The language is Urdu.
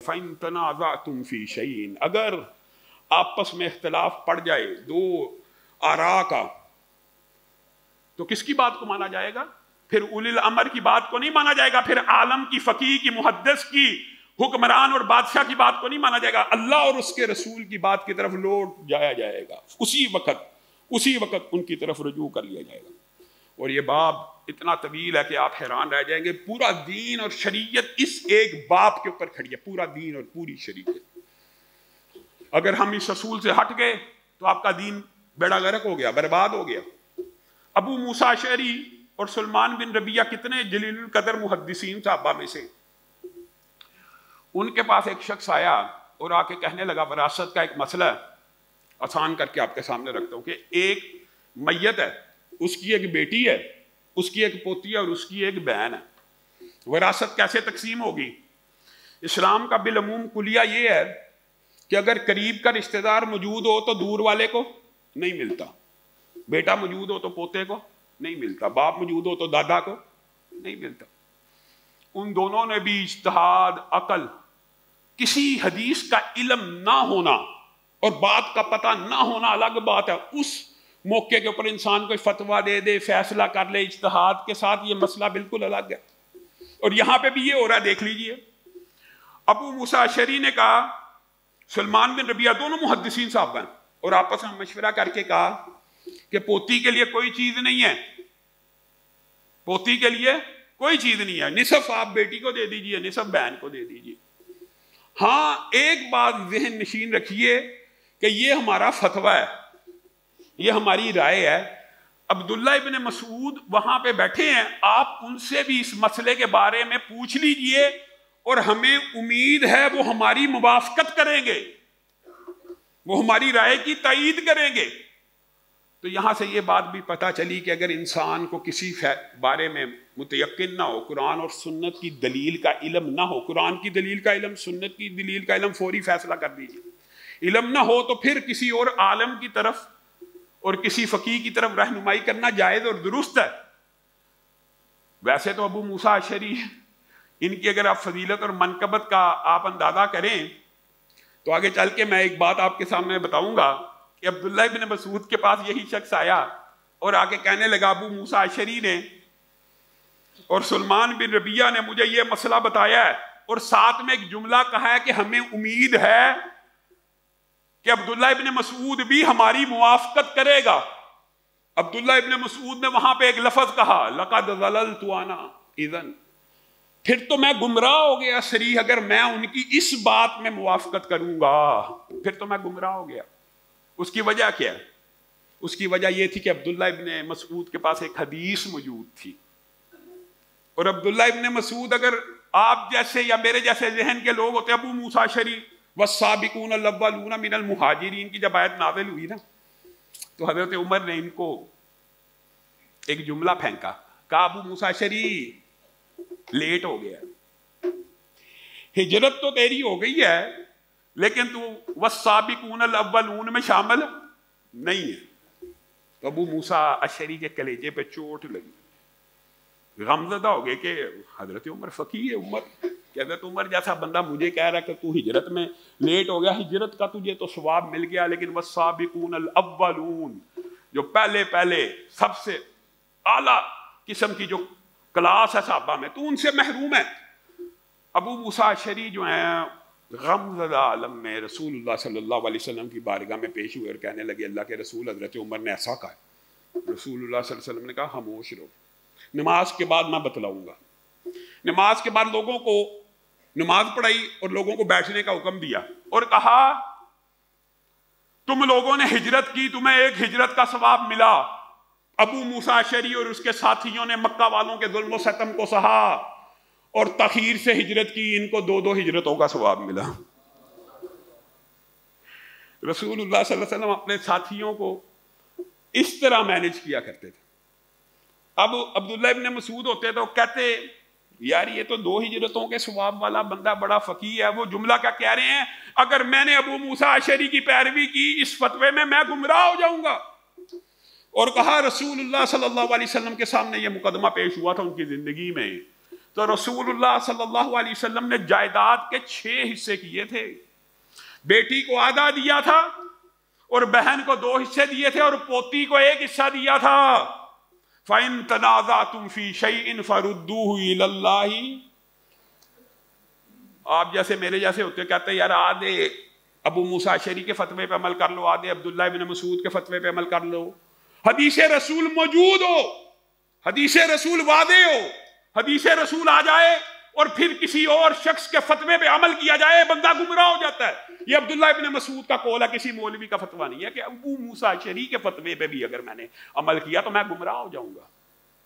فَإِن تَنَازَعْتُمْ فِي شَيْءٍ، اگر آپس میں اختلاف پڑ جائے دو آراء کا، تو کس کی بات کو مانا جائے گا؟ پھر اولی الامر کی بات کو نہیں مانا جائے گا، پھر عالم کی، فقیہ کی، محدث کی، حکمران اور بادشاہ کی بات کو نہیں مانا جائے گا، اللہ اور اس کے رسول کی بات کی طرف لوٹ جایا جائے گا، اسی وقت ان کی طرف رجوع کر لیا جائے گا۔ اور یہ باب اتنا طویل ہے کہ آپ حیران رہ جائیں گے، پورا دین اور شریعت اس ایک باب کے اوپر کھڑی ہے، پورا دین اور پوری شریعت۔ اگر ہم اس اصول سے ہٹ گئے تو آپ کا دین بیڑا غرق ہو گیا، برباد ہو گیا۔ ابو موسیٰ اشعری اور سلمان بن ربیعہ کتنے جلیل القدر محدثین صحابہ میں سے، ان کے پاس ایک شخص آیا اور آ کے کہنے لگا، وراثت کا ایک مسئلہ آسان کر کے آپ کے سامنے رکھتا ہوں کہ ایک میت ہے، اس کی ایک بیٹی ہے، اس کی ایک پوتی ہے اور اس کی ایک بہن ہے، وراثت کیسے تقسیم ہوگی؟ اسلام کا بالعموم کلیہ یہ ہے کہ اگر قریب کا رشتہ دار موجود ہو تو دور والے کو نہیں ملتا، بیٹا موجود ہو تو پوتے کو نہیں ملتا، باپ موجود ہو تو دادا کو نہیں ملتا۔ ان دونوں نے بھی اجتہاد، عقل، کسی حدیث کا علم نہ ہونا اور بات کا پتہ نہ ہونا الگ بات ہے، اس موقع کے اوپر انسان کوئی فتویٰ دے دے، فیصلہ کر لے اجتہاد کے ساتھ، یہ مسئلہ بالکل الگ ہے۔ اور یہاں پہ بھی یہ ہو رہا ہے، دیکھ لیجئے۔ ابو موسیٰ اشعری نے کہا، سلمان بن ربیعہ دونوں محدثین صاحب ہیں، اور آپس میں مشورہ کر کے کہا کہ پوتی کے لیے کوئی چیز نہیں ہے، پوتی کے لیے کوئی چیز نہیں ہے، نصف آپ بیٹی کو دے دیجئے، نصف بہن کو دے دیجئے۔ ہاں ایک بات ذہن نشین رکھیے کہ یہ ہمارا فتویٰ ہے، یہ ہماری رائے ہے۔ عبداللہ ابن مسعود وہاں پہ بیٹھے ہیں، آپ ان سے بھی اس مسئلے کے بارے میں پوچھ لیجئے، اور ہمیں امید ہے وہ ہماری موافقت کریں گے، وہ ہماری رائے کی تائید کریں گے۔ تو یہاں سے یہ بات بھی پتہ چلی کہ اگر انسان کو کسی بارے میں متیقن نہ ہو، قرآن اور سنت کی دلیل کا علم نہ ہو، قرآن کی دلیل کا علم، سنت کی دلیل کا علم، فوری فیصلہ کر دیجیے۔ علم نہ ہو تو پھر کسی اور عالم کی طرف اور کسی فقیہ کی طرف رہنمائی کرنا جائز اور درست ہے۔ ویسے تو ابو موسیٰ اشعری، ان کی اگر آپ فضیلت اور منقبت کا آپ اندازہ کریں تو آگے چل کے میں ایک بات آپ کے سامنے بتاؤں گا کہ عبداللہ ابن مسعود کے پاس یہی شخص آیا اور آگے کہنے لگا، ابو موسیٰ اشعری نے اور سلمان بن ربیعہ نے مجھے یہ مسئلہ بتایا ہے، اور ساتھ میں ایک جملہ کہا ہے کہ ہمیں امید ہے کہ عبداللہ ابن مسعود بھی ہماری موافقت کرے گا۔ عبداللہ ابن مسعود نے وہاں پہ ایک لفظ کہا، لَقَدْ ضَلَلْتُ أَنَا إِذًا، پھر تو میں گمراہ ہو گیا صریح، اگر میں ان کی اس بات میں موافقت کروں گا پھر تو میں گمراہ ہو گیا۔ اس کی وجہ کیا ہے؟ اس کی وجہ یہ تھی کہ عبداللہ ابن مسعود کے پاس ایک حدیث موجود تھی، اور عبداللہ ابن مسعود اگر آپ جیسے یا میرے جیسے ذہن کے لوگ ہوتے، ابو موسیٰ اشعری والسابقون الاولون من المہاجرین کی جب آیت نازل ہوئی نا تو حضرت عمر نے ان کو ایک جملہ پھینکا، کہا ابو موسیٰ اشعری لیٹ ہو گیا، ہجرت تو تیری ہو گئی ہے لیکن تو والسابقون الاولون میں شامل نہیں ہے۔ تو ابو موسیٰ اشعری کے کلیجے پہ چوٹ لگی، غمزدہ ہو گئے کہ حضرت عمر فقیہ ہے، کہ حضرت عمر جیسا بندہ مجھے کہہ رہا ہے کہ تو ہجرت میں لیٹ ہو گیا، ہجرت کا تجھے تو ثواب مل گیا، لیکن والسابقون الاولون، جو پہلے سب سے اعلیٰ قسم کی جو کلاس ہے صحابہ میں، تو ان سے محروم ہے۔ ابو موسیٰ اشعری جو ہیں غمزدہ عالم میں رسول اللہ صلی اللہ علیہ وسلم کی بارگاہ میں پیش ہوئے اور کہنے لگے، اللہ کے رسول، حضرت عمر نے ایسا کہا ہے۔ رسول اللہ صلی اللہ علیہ وسلم نے کہا، خاموش رہو، نماز کے بعد میں بتلاؤں گا۔ نماز کے بعد لوگوں کو نماز پڑھائی اور لوگوں کو بیٹھنے کا حکم دیا اور کہا، تم لوگوں نے ہجرت کی، تمہیں ایک ہجرت کا ثواب ملا۔ ابو موسیٰ اشعری اور اس کے ساتھیوں نے مکہ والوں کے ظلم و ستم کو سہا اور تاخیر سے ہجرت کی، ان کو 2 ہجرتوں کا ثواب ملا۔ رسول اللہ صلی اللہ علیہ وسلم اپنے ساتھیوں کو اس طرح مینج کیا کرتے تھے۔ اب عبداللہ ابن مسعود ہوتے تو کہتے، یار یہ تو 2 ہجرتوں کے ثواب والا بندہ بڑا فقیہ ہے، وہ جملہ کیا کہہ رہے ہیں، اگر میں نے ابو موسیٰ اشعری کی پیروی کی اس فتوے میں گمراہ ہو جاؤں گا۔ اور کہا رسول اللہ صلی اللہ علیہ وسلم کے سامنے یہ مقدمہ پیش ہوا تھا ان کی زندگی میں، تو رسول اللہ صلی اللہ علیہ وسلم نے جائیداد کے 6 حصے کیے تھے. بیٹی کو آدھا دیا تھا اور بہن کو 2 حصے دیے تھے اور پوتی کو 1 حصہ دیا تھا. فَإِن تَنَازَعْتُمْ فِي شَيْءٍ فَرُدُّوهُ إِلَى اللَّهِ. آپ جیسے میرے جیسے ہوتے کہتے ہیں یار آدھے ابو موسیٰ اشعری کے فتوے پہ عمل کر لو، آدھے عبداللہ بن مسعود کے فتوے پہ عمل کر لو. حدیث رسول موجود ہو، حدیث رسول واضح ہو، حدیث رسول آ جائے اور پھر کسی اور شخص کے فتوے پہ عمل کیا جائے، بندہ گمراہ ہو جاتا ہے. یہ عبداللہ ابن مسعود کا قول ہے، کسی مولوی کا فتویٰ نہیں ہے کہ ابو موسیٰ اشعری کے فتوے پہ بھی اگر میں نے عمل کیا تو میں گمراہ ہو جاؤں گا.